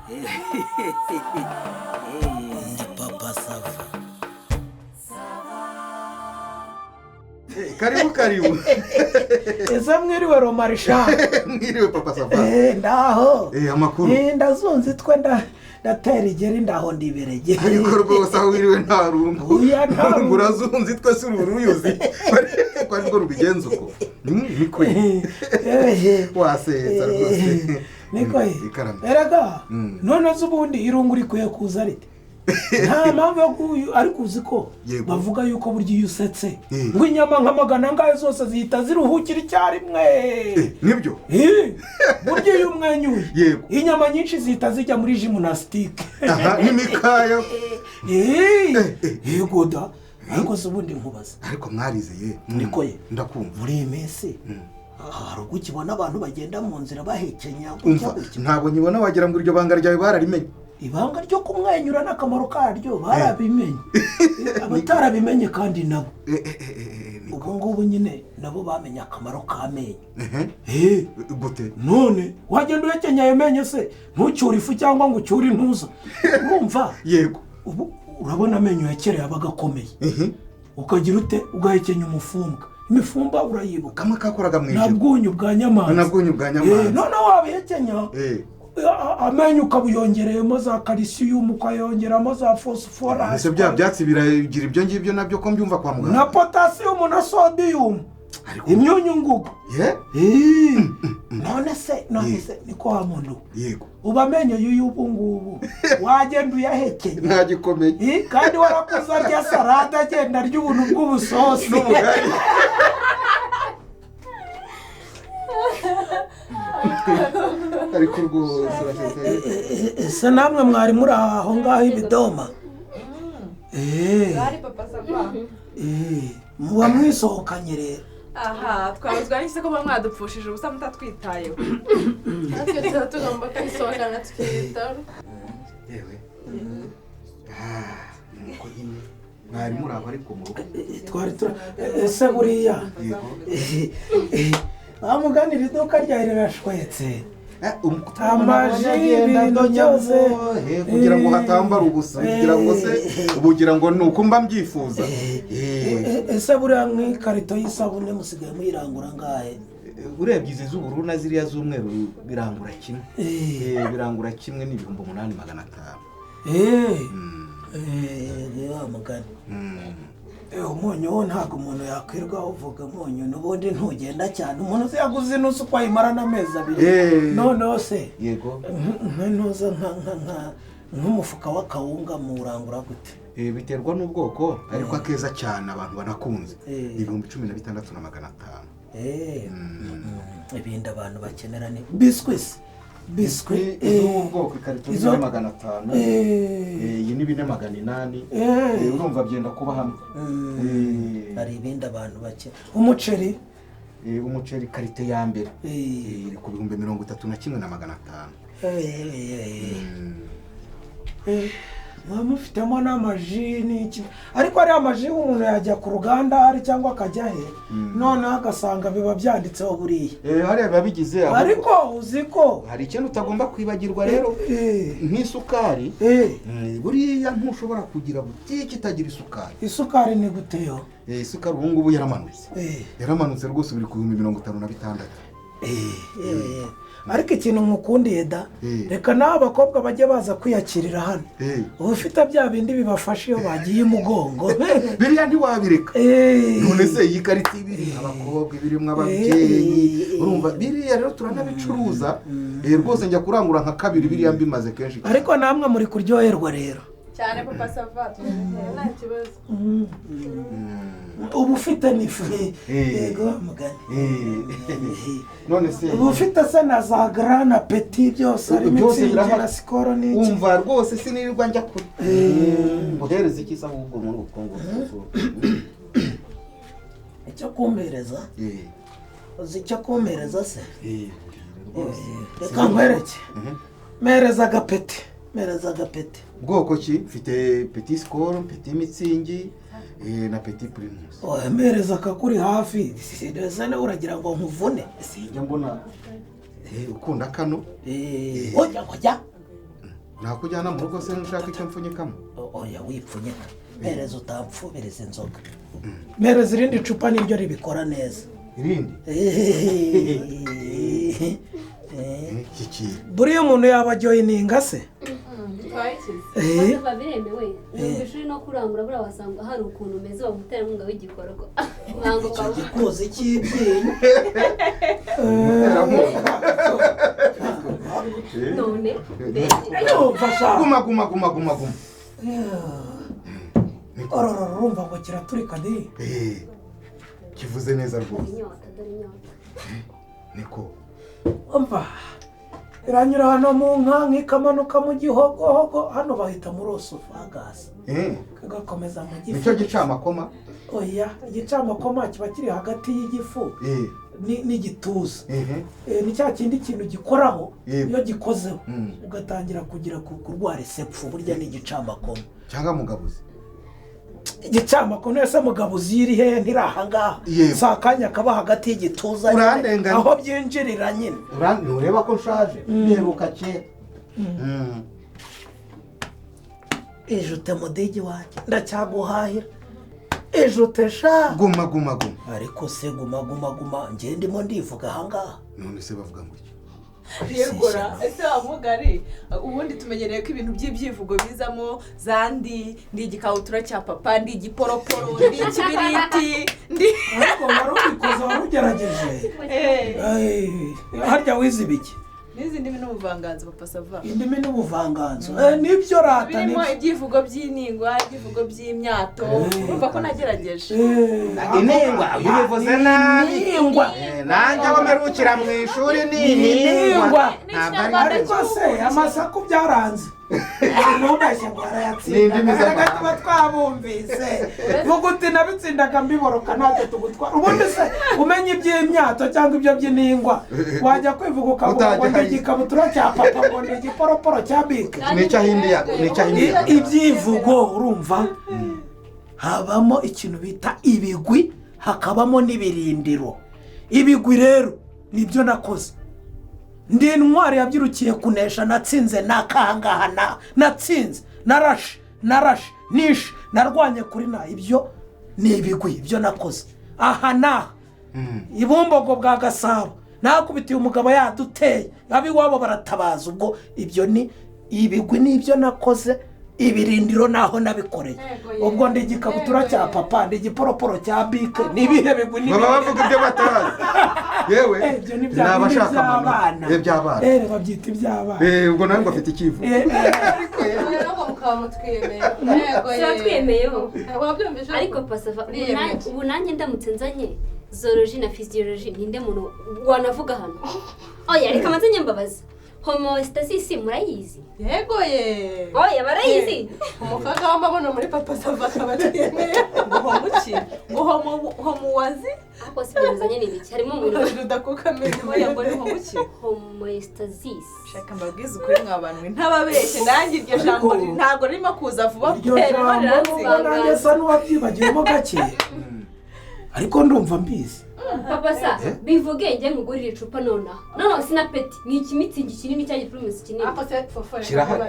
Ndi papa Sava. Karibu. Ese mwiriwe Romarisha. Mwiriwe papa Sava. Ndaho. Amakuru. Ndazunze twe ndatera igeri ndaho ndiberege. Ariko rwose aho wiriwe nta rungu. Uya nta rungu. Urazunze twe si uruyuzi. Kwari rwo rubigenza uko. Niko. Waseza rwose. Niko. Erega none zubundi irungu rikuye kuza rite. Nta mpamvu ariko uzi ko bavuga yuko burya iyo usetse ngo inyama nk'amagana ngayo zose zihita ziruhukira icyarimwe. Nibyo? Burya iyo umwenyuye inyama nyinshi zihita zijya muri gymnastique. N'imikaya. Yego da. Ariko zubundi nkubaza. Ariko mwarizeye. Niko ye. Ndakumva. Muri iyi minsi hari ubwo ukibona abantu bagenda mu nzira bahekenya. Ntabwo nyibona wagira ngo iryo banga ryawe bararimenye. Ibanga ryo kumwenyura n'akamaro karyo barabimenye. Abatarabimenye kandi nabo ubu ngubu nyine nabo bamenye akamaro k'amenyo. Gute? None wagenda uyekenya ayo menyo se ntucyure ifu cyangwa ngo ucyure intuza. Urumva? Yego. Ubu urabona amenyo ya kera yabaga akomeye. Ukagira ute ugahekenya umufumbwa. Imifumba urayibuka. Kamwe kakoraga mwijuru. Nabwunyu bwa nyamanza. Nabwunyu bwa nyamanza. None wabihekenya. Amenyo ukabuyongereyemo za calcium ukayongeramo za phosphorus. Ese bya byatsi biragira ibyo ngibyo nabyo ko mbyumva kwa muganga. Na potassium na sodium. Imyunyu ngugu. None se niko wa muntu. Yego. Uba amenyo y'ubu ngubu wagenda uyahekenya. Nta gikomeye. Kandi warakuza rya salade agenda ry'ubuntu bw'ubusosi. N'umugari. Ariko rwose ese namwe mwari muri aho ngaho ibidoma. Bari papa Sava. Muba mwisohokanye rero. Aha, twabuzwa n'iki ko mwadupfushije ubusa mutatwitayeho. Natwe tuba tugomba kwisohokana tukitaro. Yewe. Nuko nyine mwari muri aho ariko mu rugo. Twari ese buriya. Bamuganira iduka rya rirashwetse. Amaji ibintu byose kugira ngo hatambara ubusa kugira ngo se ubugira ngo nuko mba mbyifuza. Ese buriya nk'ikarito y'isabune musigaye muyirangura ngahe? Urebye izi z'ubururu na ziriya z'umweru birangura kimwe. Birangura kimwe n'ibihumbi 8,500. Wa mugani. Umunyu wo ntabwo umuntu yakwirwa uvuga umunyu n'ubundi ntugenda cyane. Umuntu uzi yaguze inusu kwa imara n'amezi 2. Noneho se yego ntuza nk'umufuka w'akawunga murangura gute? Biterwa n'ubwoko ariko akeza cyane abantu banakunze. Ibihumbi 16,500. Ibindi abantu bakenera ni biscuits. Biscuit ubwoko ikarito ya 500. Iyi ni 4,800. Urumva byenda kuba hamwe. Hari ibindi abantu bake. Umuceri karite ya mbere iri ku bihumbi 31,500. Mufitemo n'amaji n'iki ariko ari amaji umuntu yajya ku ruganda hari cyangwa akajya he none agasanga biba byanditseho buriya hari ababigize ariko uziko hari ikintu utagomba kwibagirwa rero nk'isukari buriya ntushobora kugira butike itagira isukari ni gute yo isukari ubu ngubu yaramanutse rwose biri ku 56. ariko ikintu mukundiye da reka nawe abakobwa bajye baza kwiyakirira hano uba ufite bya bindi bibafasha iyo bagiye umugongo biriya ntiwabireka none se iyi karita ibiri abakobwa ibirimo ababyeyi urumva biriya rero turanabicuruza rwose njya kurangura nka 2 biriya mbimaze kenshi ariko namwe muri kuryoherwa rero cyane papa Sava nta kibazo. Ubu ufite n'ifu yego mugani none se ubu ufite se na za grana petit byose ari mitsingi na sikoro n'iki umva rwose sinirirwa njya kure muhereze iki ahubwo muri ubukungu icyo kumpereza uzi icyo kumpereza se reka nkwereke mereza agapeti bwoko ki mfite petit score petit mitsingi na petit primus. Mereza kakuri hafi ndetse uragira ngo nkuvune sinjya mbona ukunda kano ojya nakujyana mu rugo se nshaka icyo mpfunyikamo. oya wipfunyika mpereza utampfubiriza inzoga mpereza irindi cupa niryo bikora neza irindi buriya umuntu yaba joyininga se Bava biremewe mu ishuri no kurangura buriya wasanga hari ukuntu umeze bamuterankunga w'igikorwa ntabwo igikoze cy'ibyinyo none guma urumva ngo kiraturika de kivuze neza rwose dore inyota niko umva iranyura hano mu nka nkikamanuka mu gihogohogo hano bahita muri osofagasi kagakomeza mu gifu nicyo gicamakoma oya igicamakoma kiba kiri hagati y'igifu n'igituza ni cya kindi kintu gikoraho iyo gikozeho ugatangira kugira kurwara isepfu burya ni igicamakoma cyangwa mugabuzi igicamakoma ese mugabuzi iri hehe ntiri aha ngaha si akanya kaba hagati y'igituza aho byinjirira nyine ntureba ko nshaje nteruka kera ejo ute mudigi wanjye ndacyaguhahira ejo ute sha guma ariko se guma njye ndimo ndivuga aha ngaha none se bavuga ngo iki yegora ese wamugari ubundi tumenyereye ko ibintu by'ibyivugo bizamo zandi ndi igikabutura cya papa ndi igiporoporo ndi ikibiriti ndi ariko wari ubikoze wari ugerageje harya wize ibiki n'izindi ndimi n'ubuvanganzo papa sava indimi n'ubuvanganzo nibyo rata birimo ibyivugo by'iningwa ibyivugo by'imyato urumva ko nagerageje iningwa ubivuze nabi nanjye aho mperukira mu ishuri ni iningwa ntabwo ari ariko se amasaku byaranze ntubeshye ngo arayatsinda tuba twabumvise vuguti nabitsindaga mbiboroka ntacyo tugutwara ubundi se umenye iby'imyato cyangwa ibyo by'iningwa wajya kwivuga ukavuga ngo ndi igikabutura cya papa ngo ndi igiporoporo cya bike n'icyahindiya ibyivugo urumva habamo ikintu bita ibigwi hakabamo n'ibirindiro ibigwi rero nibyo nakoze ndi intwari yabyirukiye kunesha natsinze nakangahana natsinze narashe nishe narwanye kuri ibyo ni ibigwi ibyo nakoze aha naha ibumbogo bwa Gasabo nakubitiye umugabo yaduteye abiwabo baratabaza ubwo ibyo ni ibigwi n'ibyo nakoze ibirindiro naho nabikoreye ubwo ndi igikabutura cya papa ndi igiporoporo cya bike nibihe bigwi nibihe baba bavuga ibyo batazi yewe ni abashaka abana by'abana babyita iby'abana ubwo nawe ngo afite ikivu rero ngo mukaba turatwiyemeyeho ariko pasava ubu nanjye ndamutse nzanye zoology na physiology ninde muntu wanavuga hano oya reka amatanya mbabaza homostasis murayizi yego ye oya barayizi umukaka w'amabono muri papa sava akabatiyemeye ngo homuwazi ako si byazanye n'ibiki harimo umuntu udakukamenya oya ngo ni homuki homostasis shaka mbabwize ukuri mw'abantu ntababeshye nanjye iryo jambo ntabwo ririmo kuza vuba iryo jambo nanjye sa n'uwabyibagiyemo gake ariko ndumva mbizi papa sa bivuge njye ngugurira icupa nonaha sinapeti ni ikimitsingi kinini cya gipurimusi kinini ako se fofora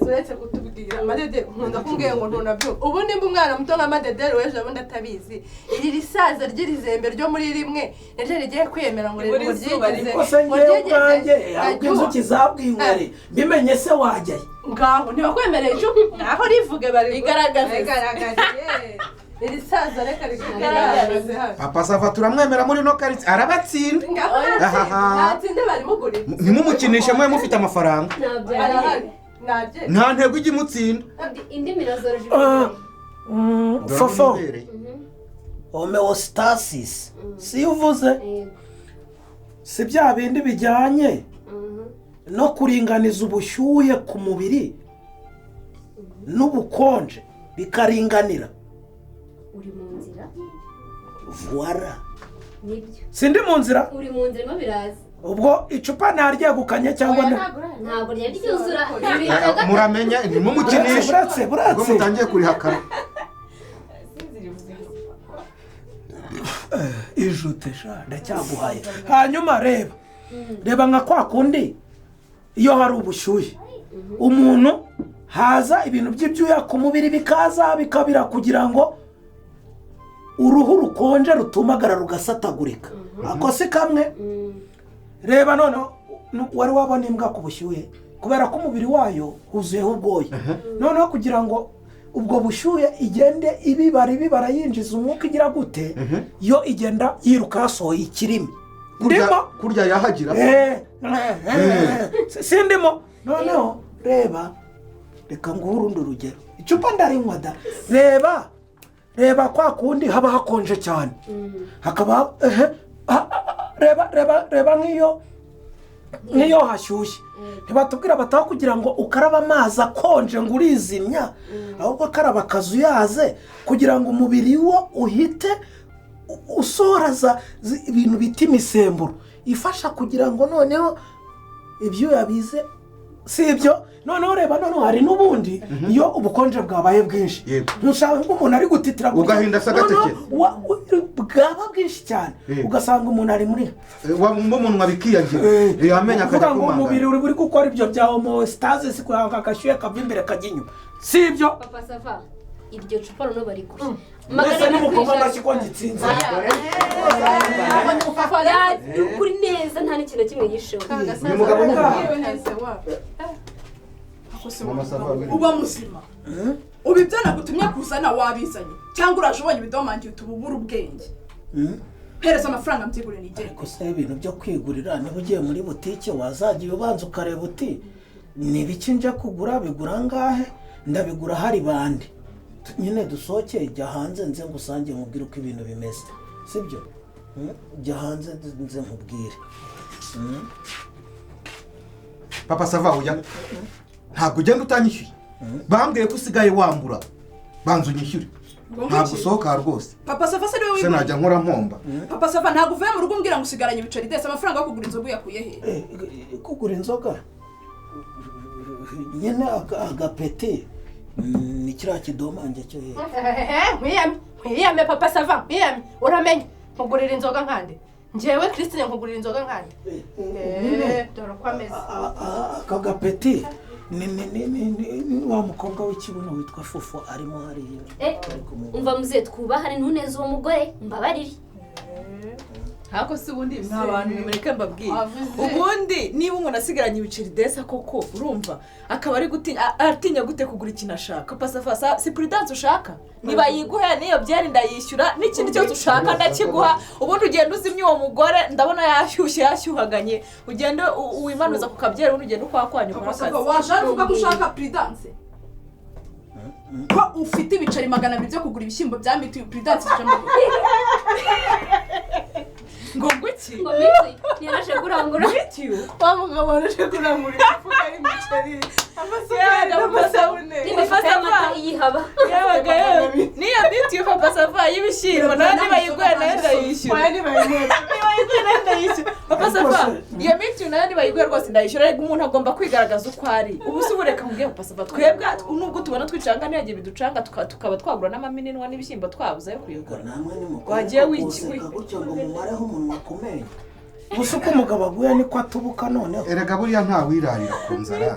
uretse kutubwira amadede nkunda kumbwira ngo ntunabyumva ubu nimba umwana muto nka madederi w'ejo bundi atabizi iri risaza ry'izembe ryo muri rimwe niryo rigiye kwiyemera ngo ryigize kose ngewe ubwanjye ahubwo inzuki zabwinywere mbimenye se wajyayo ngaho ntibakwemereye icupa aho rivuge rigaragaze iri saza reka rigaragaze hano papa sava turamwemera muri no karitsiye arabatsinda ntatsinde barimugurira ntimumukinishe mwe mufite amafaranga arahari nta ntego ijya imutsinda indimi na zoology fofo homeostasis si uvuze si bya bindi bijyanye no kuringaniza ubushyuhe ku mubiri n'ubukonje bikaringanira uri mu nzira vuwara nibyo sindi mu nzira uri mu nzira mo biraza ubwo icupa ntaryegukanye cyangwa ntabwo ryari ryuzura muramenya ntimumukinishe ubwo mutangiye kurihakana ijute sha ndacyaguhaye hanyuma reba nka kwa kundi iyo hari ubushyuhe umuntu haza ibintu by'ibyuya ku mubiri bikaza bikabira kugira ngo uruhu rukonje rutumagara rugasatagurika ako si kamwe reba noneho wari wabona imbwa ku bushyuhe kubera ko umubiri wayo huzuyeho ubwoya noneho kugira ngo ubwo bushyuhe igende ibibara yinjiza umwuka igira gute yo igenda yiruka yasohoye ikirimi kurya yahagira sindimo noneho reba reka nguhe urundi urugero icupa ndarinywa da reba kwa kundi haba hakonje cyane hakaba reba nk'iyo hashyushye ntibatubwira bataho kugira ngo ukarabe amazi akonje ngo urizimya ahubwo akaraba akazuyaze kugira ngo umubiri wo uhite usohoraza ibintu bita imisemburo ifasha kugira ngo noneho ibyuya bize si ibyo noneho reba noneho hari n'ubundi iyo ubukonje bwabaye bwinshi ntushaka nk'umuntu ari gutitira ugahinda se agateke bwaba bwinshi cyane ugasanga umuntu ari muri wumva umuntu wabikiyagira yamenya akajya kumanga umubiri uri gukora ibyo bya homeostasis kugira ngo agashyuhe kava imbere kajya inyuma si ibyo papa sava iryo cupa runo bari kure mbese n'umukobwa amashyi ko ngitsinze kuri neza nta n'ikintu kimwe yishowe uyu mugabo uba muzima ubu ibyo nagutumye kuzana wabizanye cyangwa uraje ubonye ibidomangiye utububura ubwenge hereza amafaranga mbyigure nigende ariko se ibintu byo kwigurira niba ugiye muri butike wazajya ubanza ukareba uti ni biki nje kugura bigura angahe ndabigura hari bande nyine dusohokeye jya hanze nze ngusange nkubwire uko ibintu bimeze sibyo jya hanze nze nkubwire papa sava ujya ntabwo ugenda utanyishyuye bambwiye ko usigaye wambura banza unyishyure ntabwo usohoka rwose papa sava se niwe se najya nkora mpomba papa sava ntabwo uvuye mu rugo umbwira ngo usigaranye ibiceri dese amafaranga yo kugura inzoga uyakuye he kugura inzoga nyine agapeti ni kiriya kidomange cyo hejuru nkwiyame papa sava nkwiyame uramenye nkugurira inzoga nkande njyewe Christine nkugurira inzoga nkande dore uko ameze aka gapeti ni wa mukobwa w'ikibuno witwa Fufu arimo hariya umva muze twubahane ntuneze uwo mugore mbabarire hako si ubundi nta bantu nimureke mbabwire ubundi niba umuntu asigaranye ibiceri desa koko urumva akaba ari atinya gute kugura ikintu ashaka pasafasa si prudence ushaka niba yiguhe niyo byari ndayishyura n'ikindi cyose ushaka ndakiguha ubundi ugenda uzimye uwo mugore ndabona yashyuhaganye ugende wimanuza ku kabyeri ubundi ugende ukwakwanya ukora akazi waje uvuga ko ushaka prudence ko ufite ibiceri 200 byo kugura ibishyimbo bya mitiyu prudence ngo ngwiki ngo miti niyarashe kurangura mitiyu wa mugabo arashe kurangura ifuka y'imiceri n'amasabune n'imifuka y'amata iyihaba niyo mitiyu papa sava y'ibishyimbo nawe niba yiguhe nayo ndayishyura niba yiguhe nayo ndayishyura papa sava iyo mitiyu nayo niba yiguhe rwose ndayishyura ariko umuntu agomba kwigaragaza uko ari ubu si ubureka mubwiye papa sava twebwe nubwo tubona twicanga ntiyagiye biducanga tukaba twagura n'amaminwa n'ibishyimbo twabuze yo kuyigura wagiye wikigutya ngo mumareho umunwa kumenya gusa uko umugabo aguye niko atubuka noneho erega buriya ntawirarira ku nzara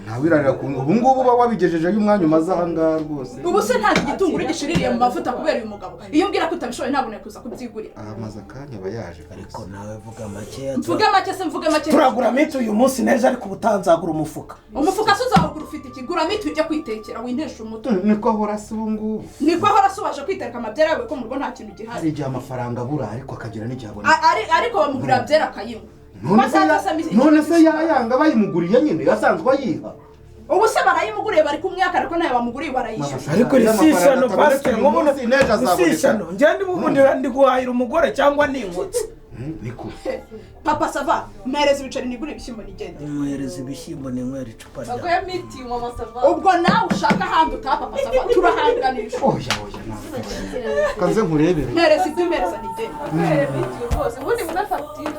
ntawirarira ku ubu ngubu uba wabigejejeyo umwanya umaze aha ngaha rwose ubu se nta gitunguru gishiririye mu mavuta kubera uyu mugabo iyo mbwira ko utabishoboye ntabone kuza kubyigurira amaze akanya aba yaje ariko nawe vuga make mvuge make se mvuge make turagura miti uyu munsi neza ariko ubutanzagura umufuka se uzawugura ufite iki gura miti ujya kwitekera wintesha umuto niko ahora se ubu ngubu niko ahora se waje kwiteka amabyera yawe ko mu rugo nta kintu gihari hari igihe amafaranga abura ariko akagira n'igihe abona ariko bamugurira byera akayinywa none se yayanga bayimuguriye nyine yasanzwe ayiha ubu se barayimuguriye bari kumwaka ariko nawe bamuguriye barayishyura ariko risishano pasiteri nk'umuntu risishano njyewe ubundi ndi guhahira umugore cyangwa n'inkotsi niko papa sava mpereza ibiceri nigure ibishyimbo nigende mwereza ibishyimbo ninywera icupa ryawe agoye miti mama sava ubwo nawe ushaka ahandi utaha papa sava turahanganisha oya kanze nkurebere mpereza ibyo mpereza nigende miti rwose ubundi muna fagitire